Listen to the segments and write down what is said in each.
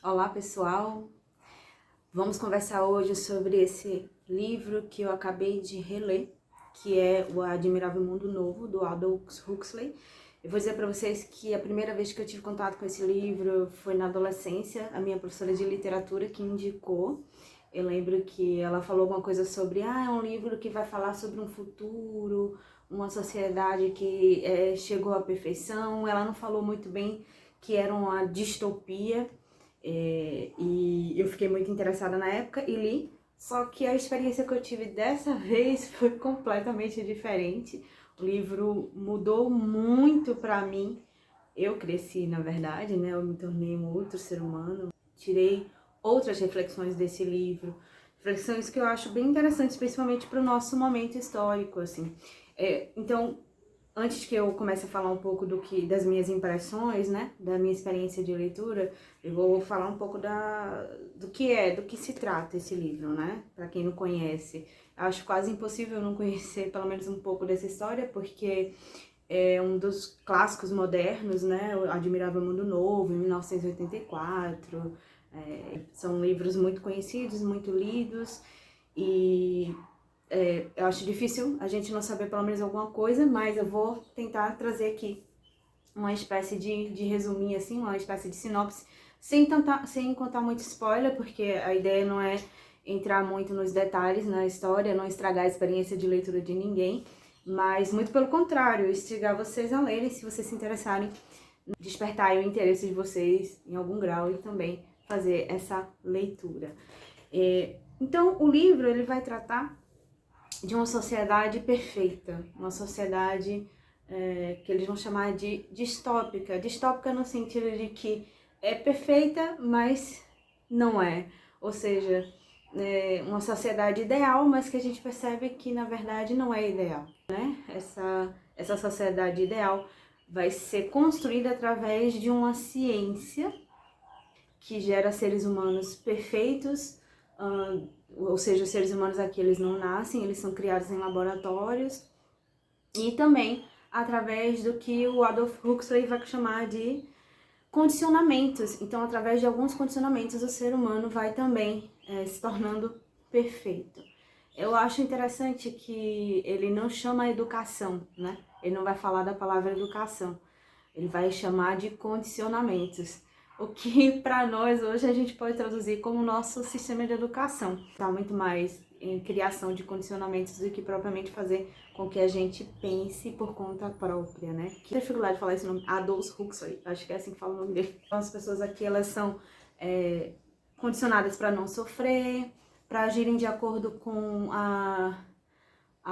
Olá pessoal, vamos conversar hoje sobre esse livro que eu acabei de reler, que é O Admirável Mundo Novo, do Aldous Huxley. Eu vou dizer para vocês que a primeira vez que eu tive contato com esse livro foi na adolescência, a minha professora de literatura que indicou. Eu lembro que ela falou alguma coisa sobre, é um livro que vai falar sobre um futuro, uma sociedade que chegou à perfeição. Ela não falou muito bem que era uma distopia, e eu fiquei muito interessada na época e li, só que a experiência que eu tive dessa vez foi completamente diferente. O livro mudou muito pra mim. Eu cresci, na verdade, né? Eu me tornei um outro ser humano. Tirei outras reflexões desse livro, reflexões que eu acho bem interessantes, principalmente para o nosso momento histórico, assim. Então, antes que eu comece a falar um pouco das minhas impressões, né, da minha experiência de leitura, eu vou falar um pouco do que se trata esse livro, né, para quem não conhece. Eu acho quase impossível não conhecer pelo menos um pouco dessa história, porque é um dos clássicos modernos, né, O Admirável Mundo Novo, em 1984. São livros muito conhecidos, muito lidos, e eu acho difícil a gente não saber pelo menos alguma coisa, mas eu vou tentar trazer aqui uma espécie de resuminho, assim, uma espécie de sinopse, sem contar muito spoiler, porque a ideia não é entrar muito nos detalhes na história, não estragar a experiência de leitura de ninguém, mas muito pelo contrário, instigar vocês a lerem, se vocês se interessarem, despertar o interesse de vocês em algum grau e também fazer essa leitura. Então, o livro ele vai tratar de uma sociedade perfeita, uma sociedade que eles vão chamar de distópica. Distópica no sentido de que é perfeita, mas não é. Ou seja, uma sociedade ideal, mas que a gente percebe que na verdade não é ideal, né? Essa sociedade ideal vai ser construída através de uma ciência que gera seres humanos perfeitos, ou seja, os seres humanos aqui eles não nascem, eles são criados em laboratórios, e também através do que o Aldous Huxley vai chamar de condicionamentos. Então, através de alguns condicionamentos, o ser humano vai também se tornando perfeito. Eu acho interessante que ele não chama educação, né? Ele não vai falar da palavra educação, ele vai chamar de condicionamentos. O que para nós hoje a gente pode traduzir como nosso sistema de educação. Está muito mais em criação de condicionamentos do que propriamente fazer com que a gente pense por conta própria, né? Que dificuldade de falar esse nome, Aldous Huxley, acho que é assim que fala o nome dele. Então, as pessoas aqui, elas são condicionadas para não sofrer, para agirem de acordo com a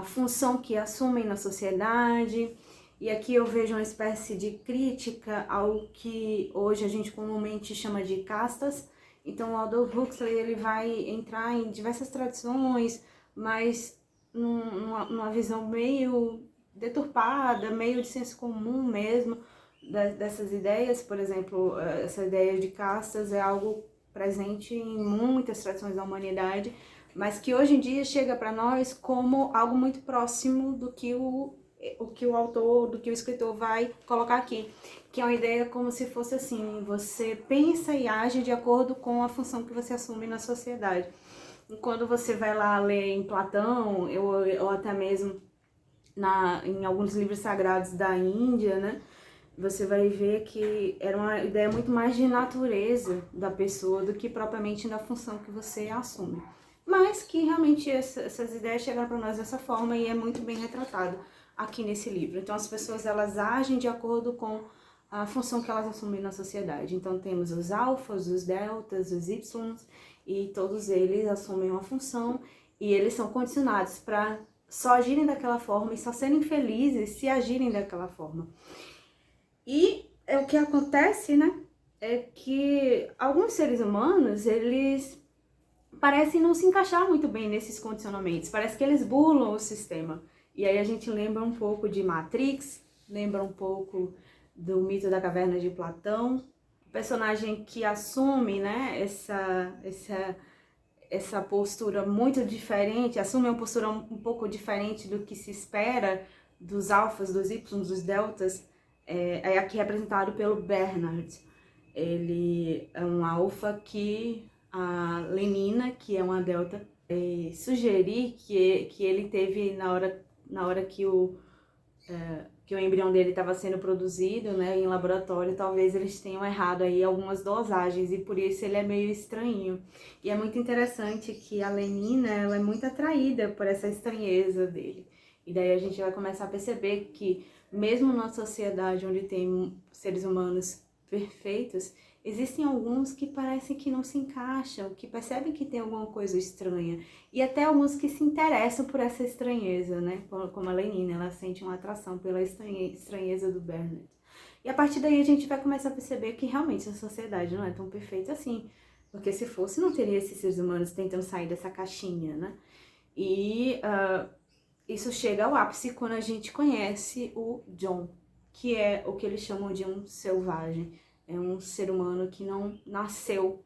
função que assumem na sociedade. E aqui eu vejo uma espécie de crítica ao que hoje a gente comumente chama de castas. Então o Aldous Huxley ele vai entrar em diversas tradições, mas numa visão meio deturpada, meio de senso comum mesmo, dessas ideias. Por exemplo, essa ideia de castas é algo presente em muitas tradições da humanidade, mas que hoje em dia chega para nós como algo muito próximo do que o autor, do que o escritor vai colocar aqui, que é uma ideia como se fosse assim, você pensa e age de acordo com a função que você assume na sociedade. E quando você vai lá ler em Platão, ou até mesmo em alguns livros sagrados da Índia, né, você vai ver que era uma ideia muito mais de natureza da pessoa do que propriamente da função que você assume. Mas que realmente essas ideias chegaram para nós dessa forma e é muito bem retratado aqui nesse livro. Então as pessoas elas agem de acordo com a função que elas assumem na sociedade. Então temos os alfas, os deltas, os ys, e todos eles assumem uma função e eles são condicionados para só agirem daquela forma e só serem felizes se agirem daquela forma. E o que acontece, né, é que alguns seres humanos, eles parecem não se encaixar muito bem nesses condicionamentos, parece que eles burlam o sistema. E aí a gente lembra um pouco de Matrix, lembra um pouco do mito da caverna de Platão, personagem que assume, né, essa postura muito diferente, assume uma postura um pouco diferente do que se espera dos alfas, dos ys, dos deltas, aqui representado pelo Bernard. Ele é um alfa que a Lenina, que é uma delta, sugerir que ele teve na hora que o embrião dele estava sendo produzido, né, em laboratório, talvez eles tenham errado aí algumas dosagens e por isso ele é meio estranho. E é muito interessante que a Lenina, ela é muito atraída por essa estranheza dele. E daí a gente vai começar a perceber que mesmo numa sociedade onde tem seres humanos perfeitos, existem alguns que parecem que não se encaixam, que percebem que tem alguma coisa estranha. E até alguns que se interessam por essa estranheza, né? Como a Lenina, ela sente uma atração pela estranheza do Bernard. E a partir daí a gente vai começar a perceber que realmente a sociedade não é tão perfeita assim. Porque se fosse, não teria esses seres humanos tentando sair dessa caixinha, né? E isso chega ao ápice quando a gente conhece o John, que é o que eles chamam de um selvagem. É um ser humano que não nasceu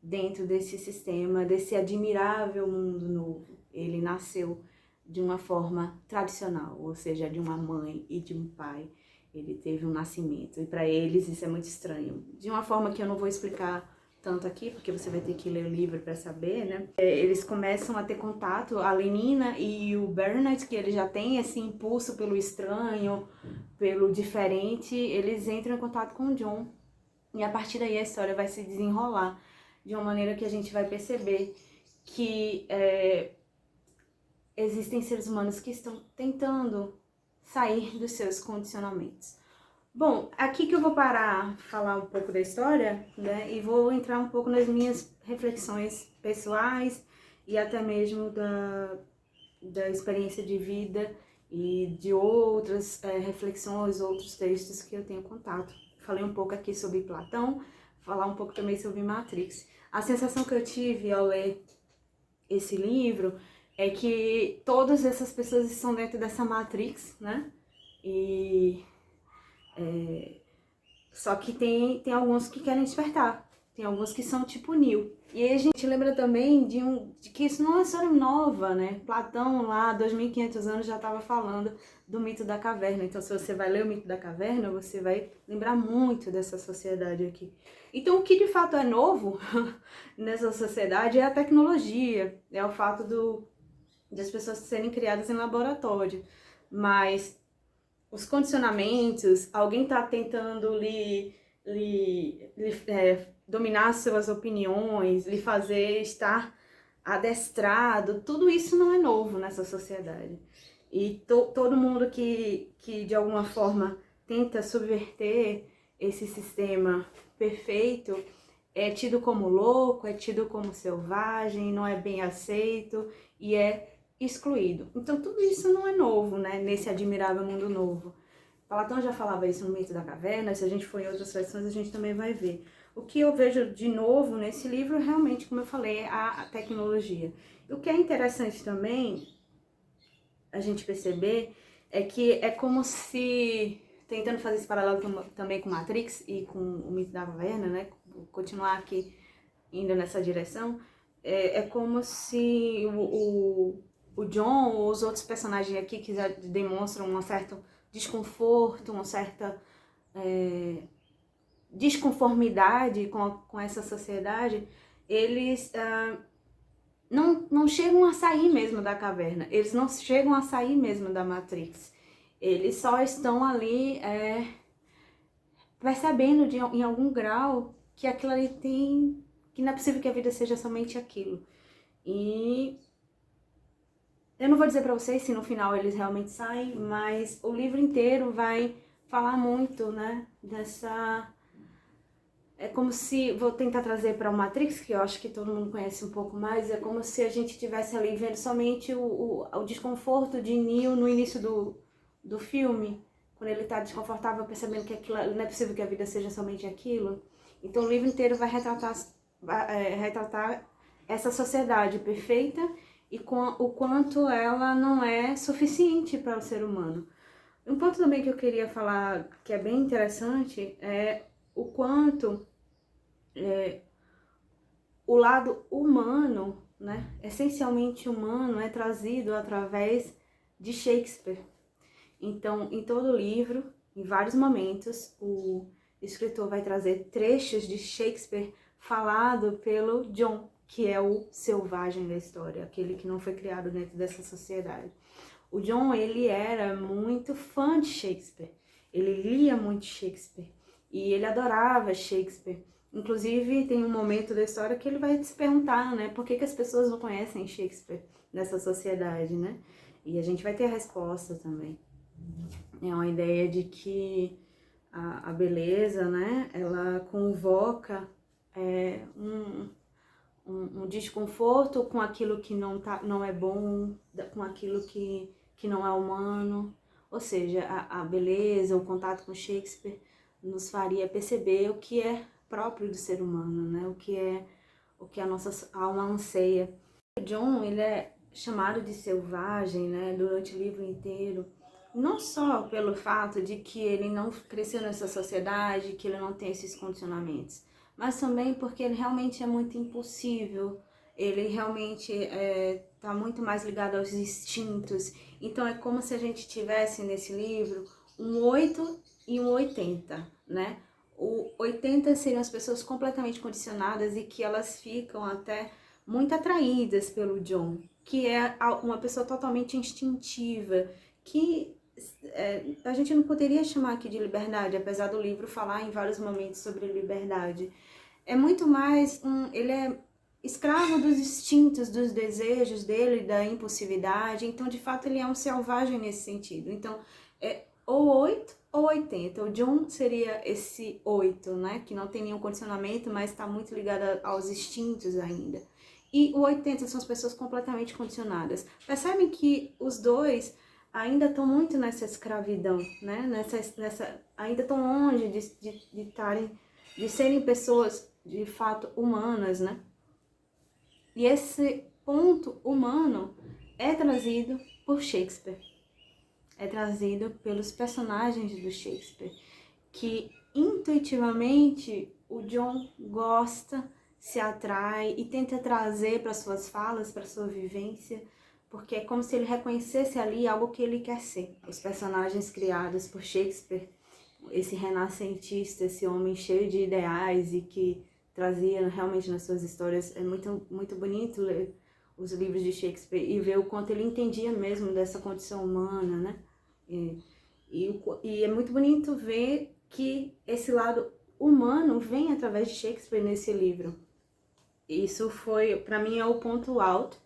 dentro desse sistema, desse admirável mundo novo. Ele nasceu de uma forma tradicional, ou seja, de uma mãe e de um pai. Ele teve um nascimento, e para eles isso é muito estranho. De uma forma que eu não vou explicar tanto aqui, porque você vai ter que ler o livro para saber, né? Eles começam a ter contato, a Lenina e o Bernard, que ele já tem esse impulso pelo estranho, pelo diferente, eles entram em contato com o John. E a partir daí a história vai se desenrolar de uma maneira que a gente vai perceber que existem seres humanos que estão tentando sair dos seus condicionamentos. Bom, aqui que eu vou parar falar um pouco da história, né, e vou entrar um pouco nas minhas reflexões pessoais e até mesmo da experiência de vida e de outras reflexões, outros textos que eu tenho contato. Falei um pouco aqui sobre Platão, falar um pouco também sobre Matrix. A sensação que eu tive ao ler esse livro é que todas essas pessoas estão dentro dessa Matrix, né? E só que tem alguns que querem despertar, tem alguns que são tipo Neo. E aí a gente lembra também de que isso não é uma história nova, né? Platão lá, 2500 anos, já estava falando do mito da caverna. Então se você vai ler o mito da caverna, você vai lembrar muito dessa sociedade aqui. Então o que de fato é novo nessa sociedade é a tecnologia, é o fato das pessoas serem criadas em laboratório. Mas os condicionamentos, alguém está tentando dominar suas opiniões, lhe fazer estar adestrado, tudo isso não é novo nessa sociedade. E todo mundo que de alguma forma tenta subverter esse sistema perfeito é tido como louco, é tido como selvagem, não é bem aceito e é excluído. Então tudo isso não é novo, né, nesse admirável mundo novo. Platão já falava isso no mito da caverna, se a gente for em outras versões a gente também vai ver. O que eu vejo de novo nesse livro, realmente, como eu falei, é a tecnologia. O que é interessante também a gente perceber é que é como se, tentando fazer esse paralelo também com Matrix e com o mito da caverna, né, continuar aqui indo nessa direção, é como se o John ou os outros personagens aqui que já demonstram um certo desconforto, uma certa desconformidade com essa sociedade, eles não chegam a sair mesmo da caverna, eles não chegam a sair mesmo da Matrix. Eles só estão ali percebendo em algum grau que aquilo ali tem, que não é possível que a vida seja somente aquilo. E eu não vou dizer pra vocês se no final eles realmente saem, mas o livro inteiro vai falar muito, né, dessa... É como se, vou tentar trazer para o Matrix, que eu acho que todo mundo conhece um pouco mais, é como se a gente estivesse ali vendo somente o desconforto de Neo no início do filme, quando ele está desconfortável, percebendo que aquilo, não é possível que a vida seja somente aquilo. Então o livro inteiro vai retratar essa sociedade perfeita e o quanto ela não é suficiente para o ser humano. Um ponto também que eu queria falar, que é bem interessante, é o quanto o lado humano, né, essencialmente humano, é trazido através de Shakespeare. Então, em todo o livro, em vários momentos, o escritor vai trazer trechos de Shakespeare falado pelo John, que é o selvagem da história, aquele que não foi criado dentro dessa sociedade. O John, ele era muito fã de Shakespeare, ele lia muito Shakespeare e ele adorava Shakespeare. Inclusive, tem um momento da história que ele vai se perguntar, né, por que as pessoas não conhecem Shakespeare nessa sociedade, né? E a gente vai ter a resposta também. É uma ideia de que a beleza, né, ela convoca um desconforto com aquilo que não é bom, com aquilo que não é humano. Ou seja, a beleza, o contato com Shakespeare nos faria perceber o que é próprio do ser humano, né? O que a nossa alma anseia. O John, ele é chamado de selvagem, né, durante o livro inteiro, não só pelo fato de que ele não cresceu nessa sociedade, que ele não tem esses condicionamentos, mas também porque ele realmente é muito impulsivo, ele realmente tá muito mais ligado aos instintos. Então é como se a gente tivesse nesse livro um 8 e um 80, né? O 80 seriam as pessoas completamente condicionadas e que elas ficam até muito atraídas pelo John, que é uma pessoa totalmente instintiva, que a gente não poderia chamar aqui de liberdade, apesar do livro falar em vários momentos sobre liberdade. É muito mais ele é escravo dos instintos, dos desejos dele, da impulsividade. Então, de fato, ele é um selvagem nesse sentido. Então, é ou 8 ou 80. O John seria esse 8, né? Que não tem nenhum condicionamento, mas está muito ligado aos instintos ainda. E o 80 são as pessoas completamente condicionadas. Percebem que os dois ainda estão muito nessa escravidão, né? Ainda estão longe de serem pessoas de fato humanas, né? E esse ponto humano é trazido por Shakespeare, é trazido pelos personagens do Shakespeare, que intuitivamente o John gosta, se atrai e tenta trazer para suas falas, para sua vivência, porque é como se ele reconhecesse ali algo que ele quer ser. Os personagens criados por Shakespeare, esse renascentista, esse homem cheio de ideais e que trazia realmente nas suas histórias, é muito, muito bonito ler os livros de Shakespeare e ver o quanto ele entendia mesmo dessa condição humana, né? E é muito bonito ver que esse lado humano vem através de Shakespeare nesse livro. Isso foi, para mim, é o ponto alto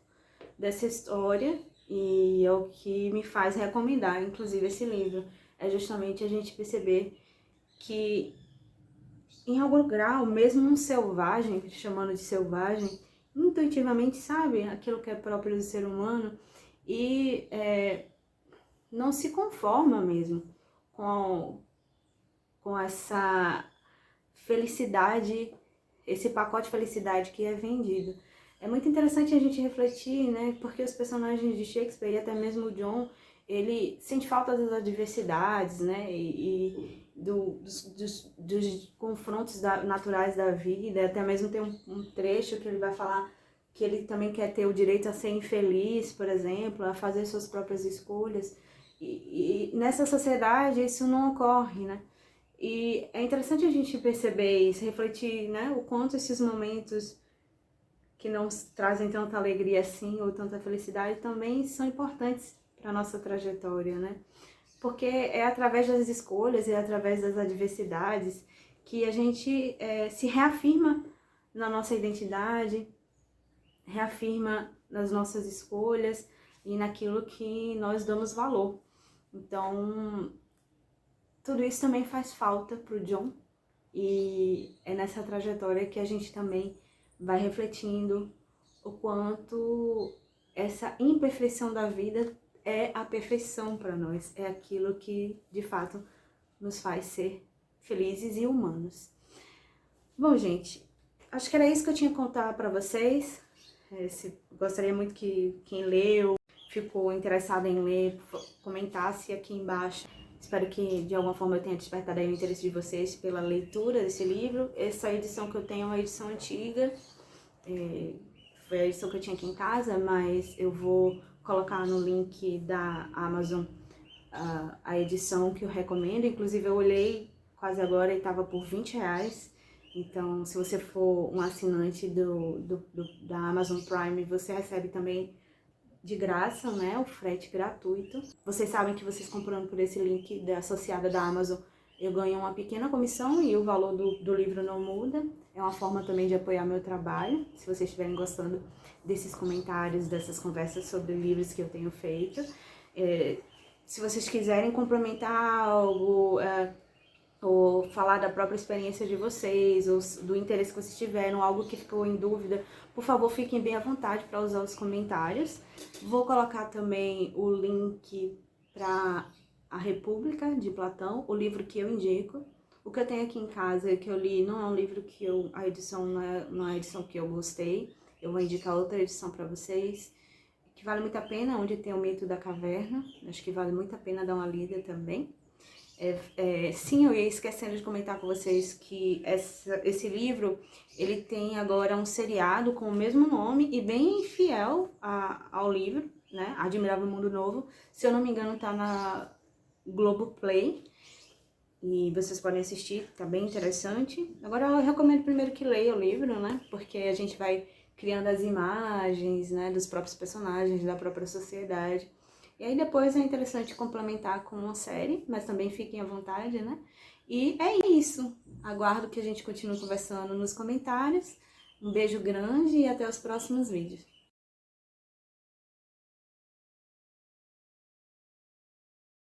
dessa história e é o que me faz recomendar, inclusive, esse livro. É justamente a gente perceber que, em algum grau, mesmo um selvagem, chamando de selvagem, intuitivamente sabe aquilo que é próprio do ser humano e não se conforma mesmo com essa felicidade, esse pacote de felicidade que é vendido. É muito interessante a gente refletir, né, porque os personagens de Shakespeare e até mesmo o John, ele sente falta das adversidades, né, dos confrontos naturais da vida. Até mesmo tem um trecho que ele vai falar que ele também quer ter o direito a ser infeliz, por exemplo, a fazer suas próprias escolhas. E nessa sociedade isso não ocorre, né? E é interessante a gente perceber isso, refletir, né, o quanto esses momentos que não trazem tanta alegria assim, ou tanta felicidade, também são importantes para a nossa trajetória, né? Porque é através das escolhas, é através das adversidades que a gente se reafirma na nossa identidade, reafirma nas nossas escolhas e naquilo que nós damos valor. Então, tudo isso também faz falta para o John e é nessa trajetória que a gente também vai refletindo o quanto essa imperfeição da vida é a perfeição para nós, é aquilo que de fato nos faz ser felizes e humanos. Bom, gente, acho que era isso que eu tinha que contar para vocês. Gostaria muito que quem leu, ficou interessado em ler, comentasse aqui embaixo. Espero que de alguma forma eu tenha despertado aí o interesse de vocês pela leitura desse livro. Essa edição que eu tenho é uma edição antiga, foi a edição que eu tinha aqui em casa, mas eu vou colocar no link da Amazon a edição que eu recomendo. Inclusive eu olhei quase agora e estava por R$20. Então, se você for um assinante da Amazon Prime, você recebe também de graça, né, o frete gratuito. Vocês sabem que vocês comprando por esse link associada da Amazon, eu ganho uma pequena comissão e o valor do livro não muda. É uma forma também de apoiar meu trabalho, se vocês estiverem gostando desses comentários, dessas conversas sobre livros que eu tenho feito. Se vocês quiserem complementar algo, ou falar da própria experiência de vocês, ou do interesse que vocês tiveram, algo que ficou em dúvida, por favor, fiquem bem à vontade para usar os comentários. Vou colocar também o link para A República, de Platão, o livro que eu indico. O que eu tenho aqui em casa, que eu li, não é um livro que a edição não é uma edição que eu gostei. Eu vou indicar outra edição para vocês, que vale muito a pena, onde tem o Mito da Caverna. Acho que vale muito a pena dar uma lida também. Sim, eu ia esquecendo de comentar com vocês que esse livro, ele tem agora um seriado com o mesmo nome e bem fiel ao livro, né? Admirável Mundo Novo. Se eu não me engano, tá na Globoplay e vocês podem assistir, tá bem interessante. Agora eu recomendo primeiro que leia o livro, né? Porque a gente vai criando as imagens, né, dos próprios personagens, da própria sociedade. E aí depois é interessante complementar com uma série, mas também fiquem à vontade, né? E é isso. Aguardo que a gente continue conversando nos comentários. Um beijo grande e até os próximos vídeos.